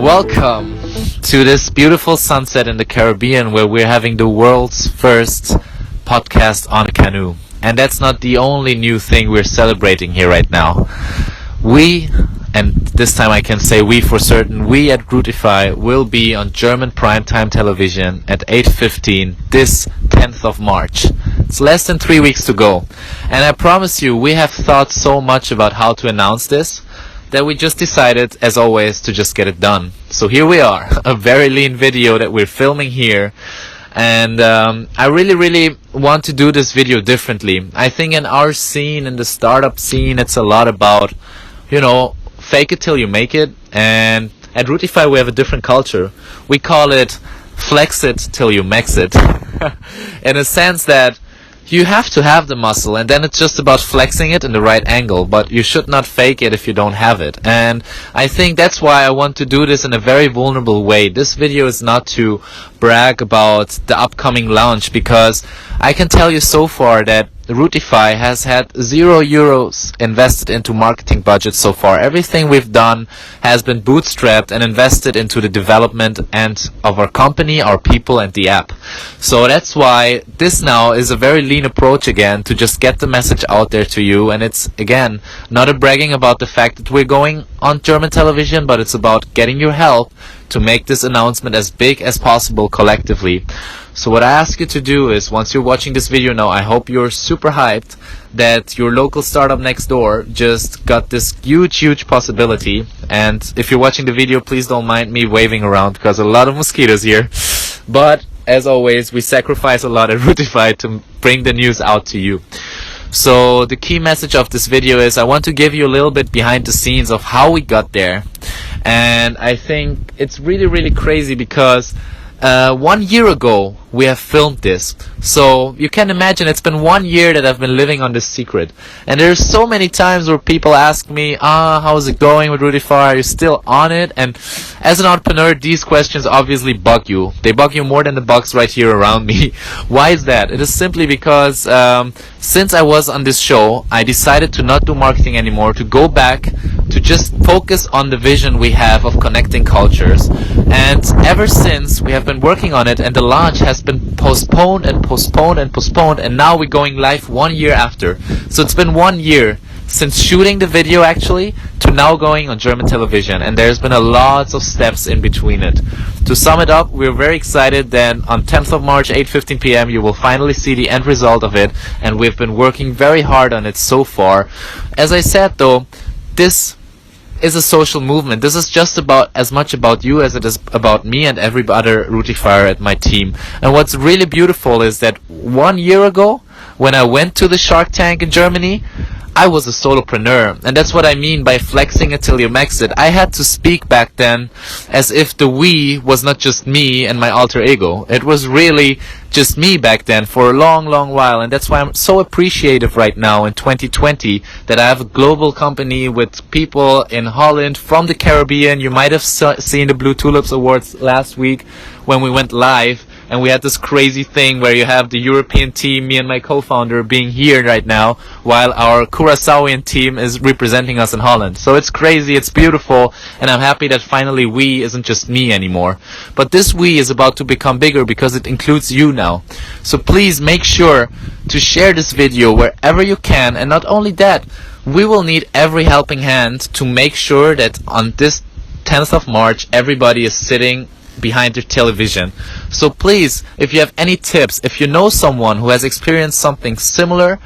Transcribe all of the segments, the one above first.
Welcome to this beautiful sunset in the Caribbean where we're having the world's first podcast on a canoe. And that's not the only new thing we're celebrating here right now. We, and this time I can say we for certain, we at Rootify will be on German primetime television at 8:15 this 10th of March. It's less than 3 weeks to go. And I promise you, we have thought so much about how to announce this that we just decided, as always, to just get it done. So here we are, a very lean video that we're filming here. And I really want to do this video differently. I think in our scene, in the startup scene, it's a lot about, fake it till you make it. And at Rootify we have a different culture. We call it flex it till you max it. In a sense that you have to have the muscle, and then it's just about flexing it in the right angle, but you should not fake it if you don't have it. And I think that's why I want to do this in a very vulnerable way. This video is not to brag about the upcoming launch, because I can tell you so far that Rootify has had €0 invested into marketing budget so far. Everything we've done has been bootstrapped and invested into the development and of our company, our people, and the app. So that's why this now is a very lean approach again, to just get the message out there to you. And it's again not a bragging about the fact that we're going on German television, but it's about getting your help to make this announcement as big as possible collectively. So what I ask you to do is, once you're watching this video now, I hope you're super hyped that your local startup next door just got this huge possibility. And if you're watching the video, please don't mind me waving around, because a lot of mosquitoes here. But as always, we sacrifice a lot at Rootify to bring the news out to you. So the key message of this video is, I want to give you a little bit behind the scenes of how we got there. And I think it's really crazy, because 1 year ago we have filmed this. So you can imagine it's been 1 year that I've been living on this secret. And there's so many times where people ask me, how's it going with Rootify? Are you still on it? And as an entrepreneur, these questions obviously bug you. They bug you more than the bugs right here around me. Why is that? It is simply because since I was on this show, I decided to not do marketing anymore, to go back to just focus on the vision we have of connecting cultures. And ever since, we have been working on it, and the launch has been postponed, and now we're going live 1 year after. So it's been 1 year since shooting the video actually to now going on German television, and there's been a lot of steps in between it. To sum it up, we're very excited that on 10th of March, 8:15 p.m. you will finally see the end result of it, and we've been working very hard on it so far. As I said though, this is a social movement. This is just about as much about you as it is about me and every other Rootifyer at my team. And what's really beautiful is that 1 year ago, when I went to the Shark Tank in Germany, I was a solopreneur, and that's what I mean by flexing it till you max it. I had to speak back then as if the we was not just me and my alter ego. It was really just me back then for a long while, and that's why I'm so appreciative right now in 2020 that I have a global company with people in Holland, from the Caribbean. You might have seen the Blue Tulips Awards last week when we went live. And we had this crazy thing where you have the European team, me and my co-founder, being here right now, while our Curaçaoian team is representing us in Holland. So it's crazy, it's beautiful, and I'm happy that finally we isn't just me anymore. But this we is about to become bigger, because it includes you now. So please make sure to share this video wherever you can. And not only that, we will need every helping hand to make sure that on this 10th of March everybody is sitting behind their television. So please, if you have any tips, if you know someone who has experienced something similar,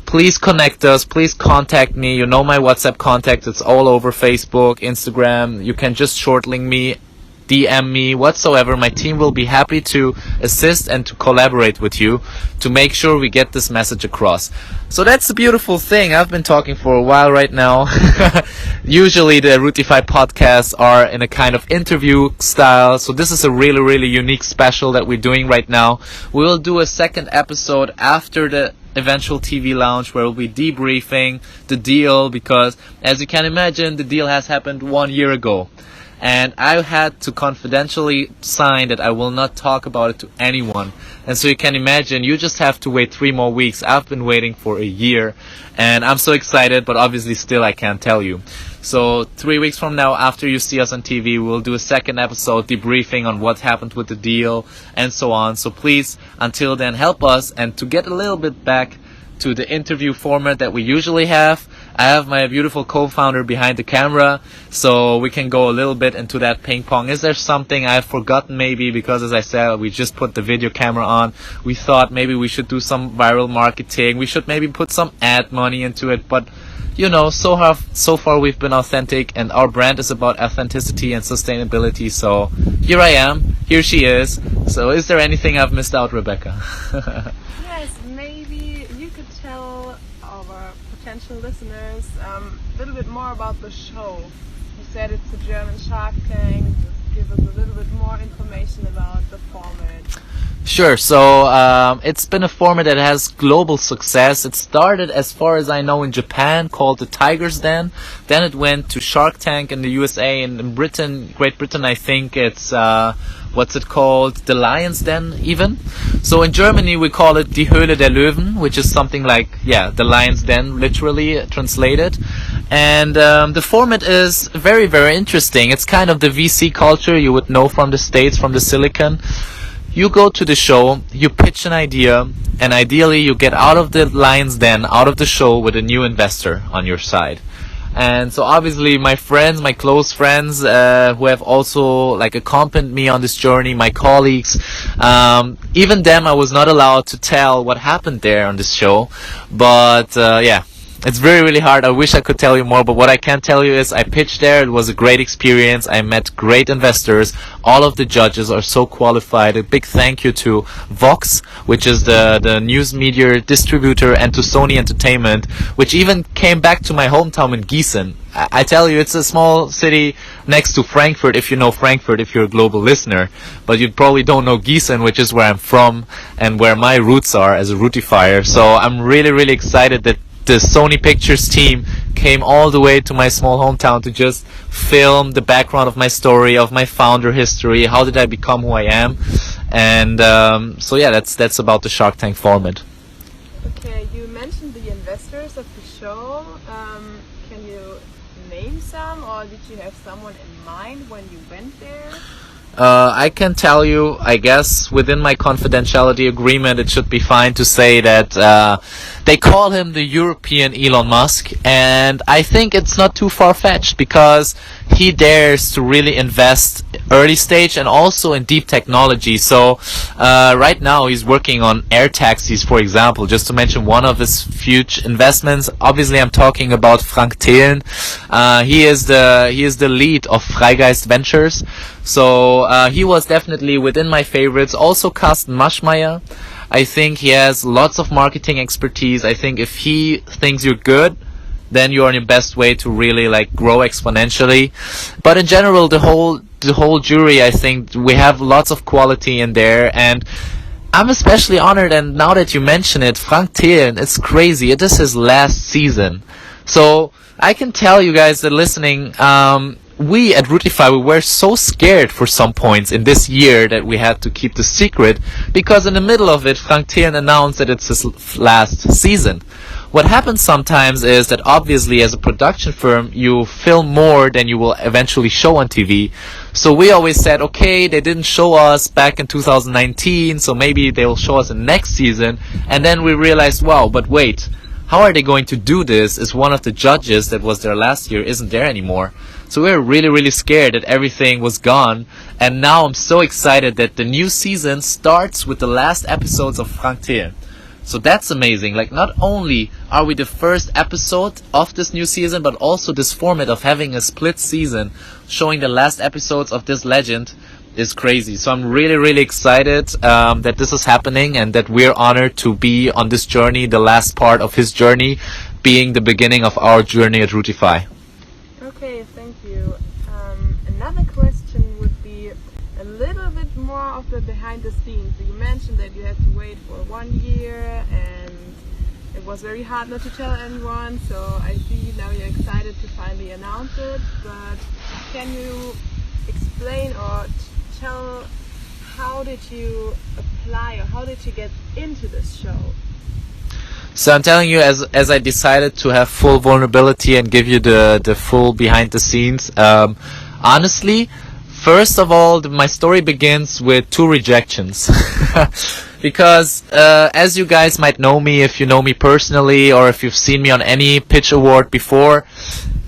please connect us, please contact me. You know my WhatsApp contact, it's all over Facebook, Instagram. You can just short link me, DM me, whatsoever. My team will be happy to assist and to collaborate with you to make sure we get this message across. So that's the beautiful thing. I've been talking for a while right now. Usually the Rootify podcasts are in a kind of interview style, so this is a really unique special that we're doing right now. We will do a second episode after the eventual TV launch, where we'll be debriefing the deal, because as you can imagine, the deal has happened 1 year ago. and I had to confidentially sign that I will not talk about it to anyone. And so you can imagine, you just have to wait 3 more weeks. I've been waiting for a year, and I'm so excited, but obviously still I can't tell you. So 3 weeks from now, after you see us on TV, we'll do a second episode debriefing on what happened with the deal and so on. So please, until then, help us. And to get a little bit back to the interview format that we usually have, I have my beautiful co-founder behind the camera, so we can go a little bit into that ping pong. Is there something I've forgotten maybe? Because as I said, we just put the video camera on. We thought maybe we should do some viral marketing. We should maybe put some ad money into it, but you know, so far we've been authentic, and our brand is about authenticity and sustainability. So here I am, here she is. So is there anything I've missed out, Rebecca? Yes, maybe you could tell our potential listeners a little bit more about the show. You said it's a German Shark Tank. Just give us a little bit more information about the format. Sure. So it's been a format that has global success. It started, as far as I know, in Japan, called the Tiger's Den. Then it went to Shark Tank in the USA, and in Great Britain, I think it's what's it called? The Lion's Den, even. So in Germany, we call it Die Höhle der Löwen, which is something like, the Lion's Den, literally translated. And the format is very, very interesting. It's kind of the VC culture you would know from the States, from the Silicon. You go to the show, you pitch an idea, and ideally you get out of the Lion's Den, out of the show, with a new investor on your side. And so obviously my friends, my close friends, who have also like accompanied me on this journey, my colleagues, even them I was not allowed to tell what happened there on this show. But it's really hard. I wish I could tell you more, but what I can tell you is I pitched there. It was a great experience. I met great investors. All of the judges are so qualified. A big thank you to Vox, which is the news media distributor, and to Sony Entertainment, which even came back to my hometown in Gießen. I tell you, it's a small city next to Frankfurt, if you know Frankfurt, if you're a global listener. But you probably don't know Gießen, which is where I'm from and where my roots are as a Rootifyer. So I'm really excited that the Sony Pictures team came all the way to my small hometown to just film the background of my story, of my founder history, how did I become who I am. And that's about the Shark Tank format. Okay, you mentioned the investors of the show. Can you name some, or did you have someone in mind when you went there? I can tell you, I guess, within my confidentiality agreement, it should be fine to say that they call him the European Elon Musk, and I think it's not too far-fetched because he dares to really invest early stage and also in deep technology. So right now he's working on air taxis, for example, just to mention one of his future investments. Obviously I'm talking about Frank Thelen. He is the lead of Freigeist Ventures. So he was definitely within my favorites. Also Carsten Maschmeyer. I think he has lots of marketing expertise. I think if he thinks you're good, then you're on your best way to really like grow exponentially. But in general, the whole jury, I think we have lots of quality in there, and I'm especially honored. And now that you mention it, Frank Thelen, it's crazy. It is his last season. So I can tell you guys that listening, we at Rootify, we were so scared for some points in this year that we had to keep the secret, because in the middle of it, Frank Thelen announced that it's his last season. What happens sometimes is that obviously as a production firm, you film more than you will eventually show on TV. So we always said, okay, they didn't show us back in 2019, so maybe they will show us in next season. And then we realized, wow, but wait, how are they going to do this? Is one of the judges that was there last year isn't there anymore. So we were really scared that everything was gone. And now I'm so excited that the new season starts with the last episodes of Frank Thelen. So that's amazing. Like, not only are we the first episode of this new season, but also this format of having a split season showing the last episodes of this legend is crazy. So I'm really excited that this is happening, and that we're honored to be on this journey, the last part of his journey being the beginning of our journey at Rootify. Okay, thank you. Another question would be a little bit more of the behind the scenes. You mentioned that you had to wait for 1 year, and it was very hard not to tell anyone. So I see now you're excited to finally announce it. But can you explain or tell how did you apply or how did you get into this show? So I'm telling you, as I decided to have full vulnerability and give you the full behind the scenes, honestly, first of all, my story begins with 2 rejections. Because as you guys might know me, if you know me personally or if you've seen me on any pitch award before,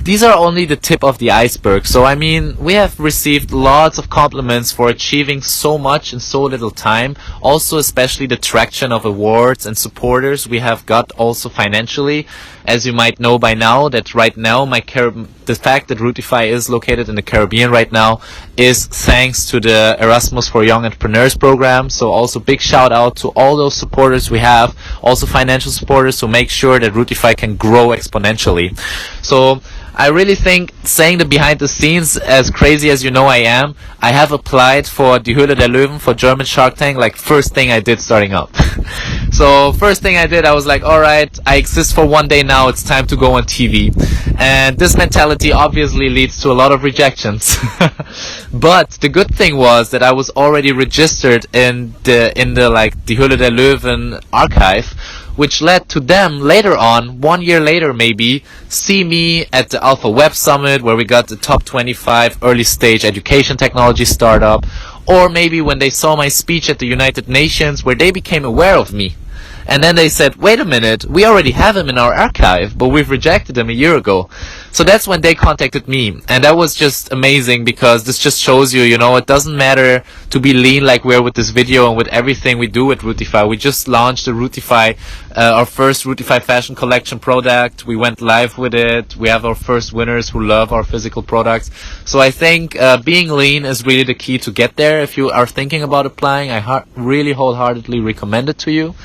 these are only the tip of the iceberg. So I mean, we have received lots of compliments for achieving so much in so little time. Also, especially the traction of awards and supporters we have got also financially. As you might know by now, that right now the fact that Rootify is located in the Caribbean right now is thanks to the Erasmus for Young Entrepreneurs program. So also big shout out to all those supporters we have, also financial supporters, who make sure that Rootify can grow exponentially. So I really think, saying the behind the scenes, as crazy as you know I am, I have applied for Die Höhle der Löwen for German Shark Tank, like first thing I did starting up. So first thing I did, I was like, alright, I exist for one day now, it's time to go on TV. And this mentality obviously leads to a lot of rejections. But the good thing was that I was already registered in the like Die Höhle der Löwen archive, which led to them later on, 1 year later maybe, see me at the Alpha Web Summit, where we got the top 25 early stage education technology startup, or maybe when they saw my speech at the United Nations, where they became aware of me. And then they said, wait a minute, we already have him in our archive, but we've rejected him a year ago. So that's when they contacted me. And that was just amazing, because this just shows you, you know, it doesn't matter to be lean like we're with this video and with everything we do at Rootify. We just launched the Rootify, our first Rootify fashion collection product. We went live with it. We have our first winners who love our physical products. So I think being lean is really the key to get there. If you are thinking about applying, I really wholeheartedly recommend it to you.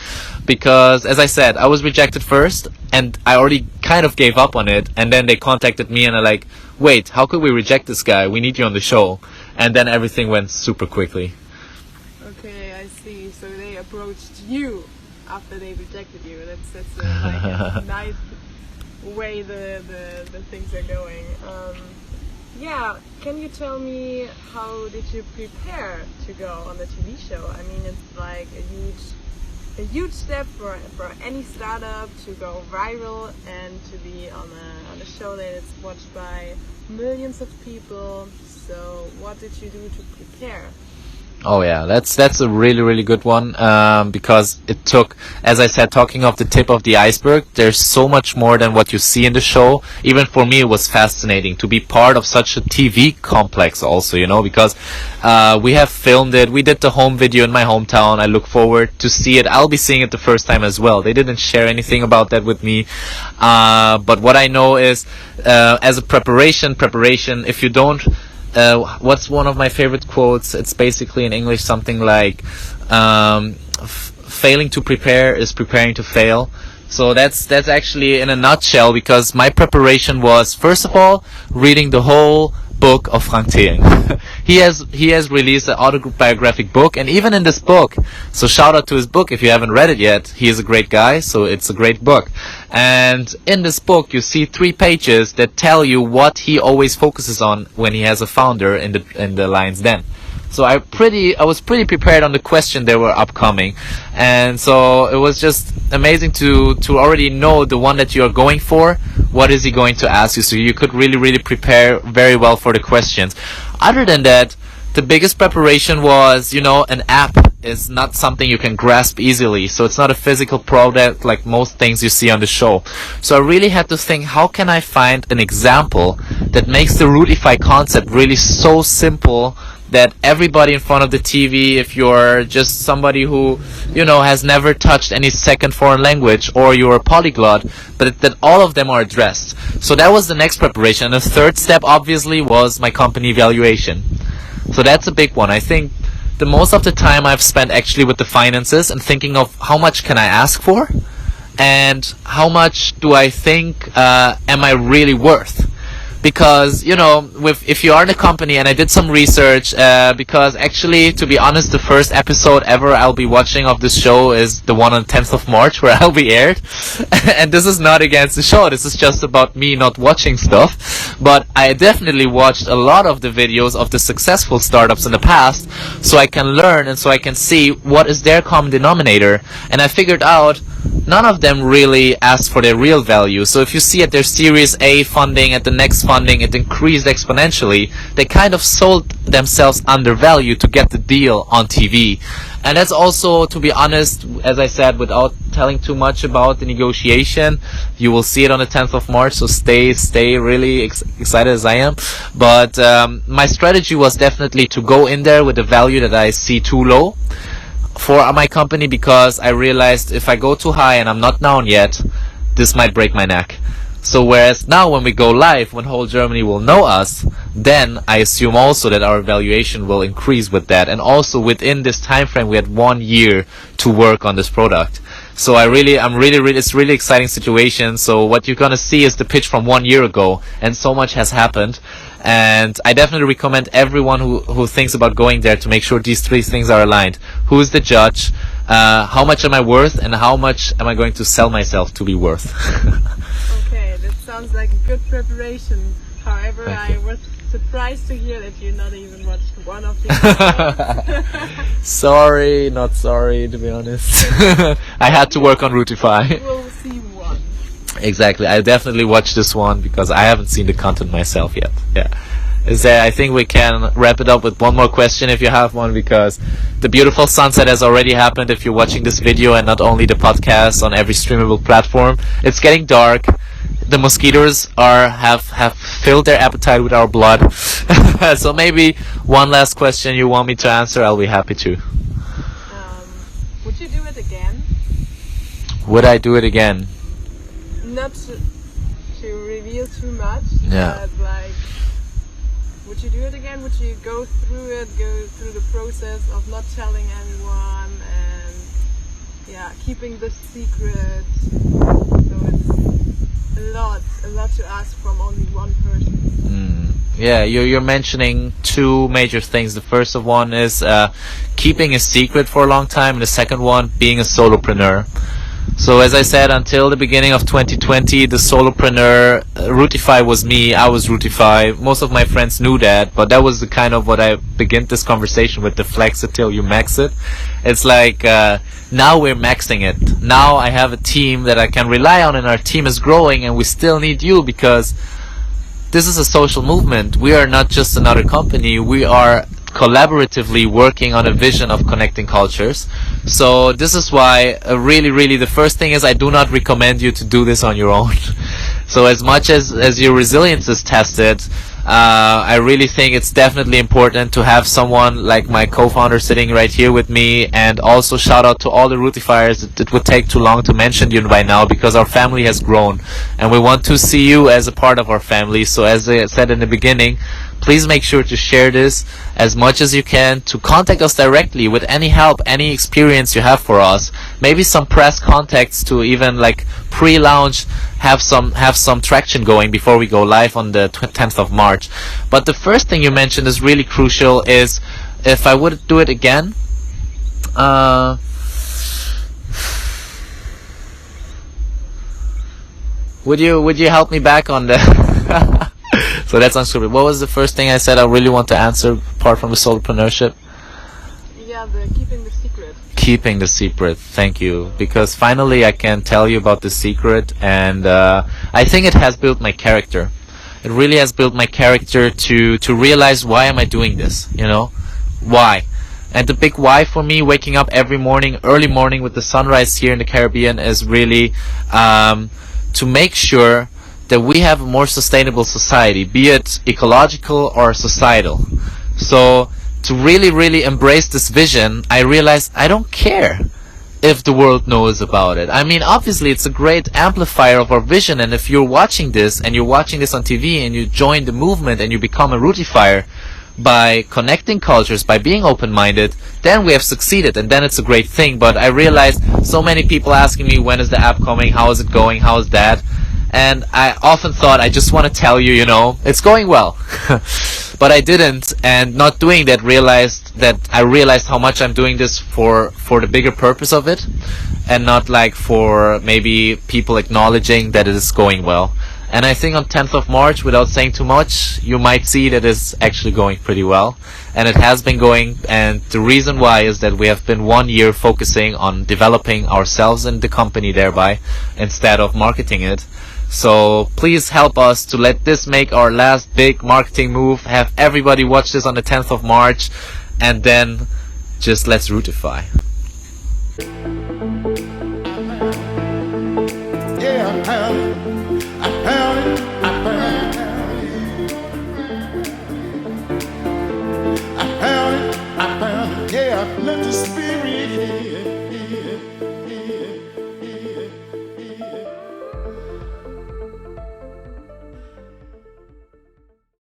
Because, as I said, I was rejected first, and I already kind of gave up on it, and then they contacted me and are like, wait, how could we reject this guy? We need you on the show. And then everything went super quickly. Okay, I see. So they approached you after they rejected you. That's like a nice way the things are going. Yeah, can you tell me, how did you prepare to go on the TV show? I mean, it's like a huge step for any startup to go viral and to be on a show that is watched by millions of people. So what did you do to prepare? Oh yeah, that's a really good one, because it took, as I said, talking of the tip of the iceberg, there's so much more than what you see in the show. Even for me, it was fascinating to be part of such a TV complex also, you know, because we have filmed it. We did the home video in my hometown. I look forward to see it. I'll be seeing it the first time as well. They didn't share anything about that with me, but what I know is, as a preparation, if you don't, what's one of my favorite quotes? It's basically in English something like, failing to prepare is preparing to fail. So that's actually in a nutshell, because my preparation was, first of all, reading the whole book of Frank Thelen. he has released an autobiographic book, and even in this book, so shout out to his book if you haven't read it yet. He is a great guy, so it's a great book. And in this book, you see 3 pages that tell you what he always focuses on when he has a founder in the Lion's Den. So I was pretty prepared on the question that were upcoming, and so it was just amazing to already know the one that you are going for. What is he going to ask you? So you could really prepare very well for the questions. Other than that, the biggest preparation was, you know, an app is not something you can grasp easily. So it's not a physical product like most things you see on the show. So I really had to think, how can I find an example that makes the Rootify concept really so simple that everybody in front of the TV, if you're just somebody who, you know, has never touched any second foreign language, or you're a polyglot, but that all of them are addressed. So that was the next preparation. And the third step, obviously, was my company evaluation. So that's a big one. I think the most of the time I've spent actually with the finances and thinking of how much can I ask for, and how much do I think am I really worth. because if you are in a company, and I did some research, because actually, to be honest, the first episode ever I'll be watching of this show is the one on 10th of March where I'll be aired. And this is not against the show, this is just about me not watching stuff, but I definitely watched a lot of the videos of the successful startups in the past, so I can learn and so I can see what is their common denominator. And I figured out none of them really asked for their real value. So if you see at their Series A funding, at the next funding, it increased exponentially. They kind of sold themselves undervalued to get the deal on TV. And that's also, to be honest, as I said, without telling too much about the negotiation, you will see it on the 10th of March, so stay really excited as I am. But my strategy was definitely to go in there with a value that I see too low for my company, because I realized if I go too high and I'm not known yet, this might break my neck. So whereas now when we go live, when whole Germany will know us, then I assume also that our valuation will increase with that. And also within this time frame, we had 1 year to work on this product. So it's really exciting situation. So what you're gonna see is the pitch from 1 year ago, and so much has happened. And I definitely recommend everyone who thinks about going there to make sure these three things are aligned. Who is the judge? How much am I worth? And how much am I going to sell myself to be worth? Okay, that sounds like a good preparation. However, I was surprised to hear that you not even watched one of these. Sorry, not sorry, to be honest. I had to work on Rootify. We'll see one. Exactly, I definitely watched this one because I haven't seen the content myself yet. Yeah. I think we can wrap it up with one more question if you have one, because the beautiful sunset has already happened if you're watching this video and not only the podcast on every streamable platform. It's getting dark. The mosquitoes have filled their appetite with our blood. So maybe one last question you want me to answer, I'll be happy to. Would you do it again? Would I do it again? Not to reveal too much, yeah. But like, would you do it again? Would you go through the process of not telling anyone and keeping the secret? So it's a lot to ask from only one person. Yeah, you're mentioning two major things. The first of one is keeping a secret for a long time, and the second one being a solopreneur. So as I said, until the beginning of 2020, the solopreneur, Rootify was me, I was Rootify. Most of my friends knew that, but that was the kind of what I began this conversation with, the flex it till you max it. It's like, now we're maxing it. Now I have a team that I can rely on, and our team is growing, and we still need you, because this is a social movement. We are not just another company, we are collaboratively working on a vision of connecting cultures. So this is why really the first thing is I do not recommend you to do this on your own. So as much as your resilience is tested, I really think it's definitely important to have someone like my co-founder sitting right here with me. And also shout out to all the Rootifyers. It would take too long to mention you by now, because our family has grown and we want to see you as a part of our family. So as I said in the beginning, please make sure to share this as much as you can, to contact us directly with any help, any experience you have for us. Maybe some press contacts to even like pre-launch, have some traction going before we go live on the 10th of March. But the first thing you mentioned is really crucial, is if I would do it again, would you help me back on the So that's unscripted. What was the first thing I said I really want to answer apart from the solopreneurship? Yeah, the keeping the secret. Keeping the secret. Thank you. Because finally I can tell you about the secret, and I think it has built my character. It really has built my character to realize, why am I doing this? Why? And the big why for me, waking up every morning, early morning with the sunrise here in the Caribbean, is really to make sure that we have a more sustainable society, be it ecological or societal. So to really embrace this vision, I realized I don't care if the world knows about it. I mean, obviously it's a great amplifier of our vision, and if you're watching this and you're watching this on TV and you join the movement and you become a Rootifyer by connecting cultures, by being open-minded, then we have succeeded, and then it's a great thing. But I realized so many people asking me, when is the app coming, how is it going, how is that? And I often thought, I just want to tell you, it's going well. But I didn't, and not doing that I realized how much I'm doing this for the bigger purpose of it, and not like for maybe people acknowledging that it is going well. And I think on 10th of March, without saying too much, you might see that it's actually going pretty well. And it has been going, and the reason why is that we have been 1 year focusing on developing ourselves and the company thereby, instead of marketing it. So please help us to let this make our last big marketing move. Have everybody watch this on the 10th of March, and then just let's Rootify. Yeah.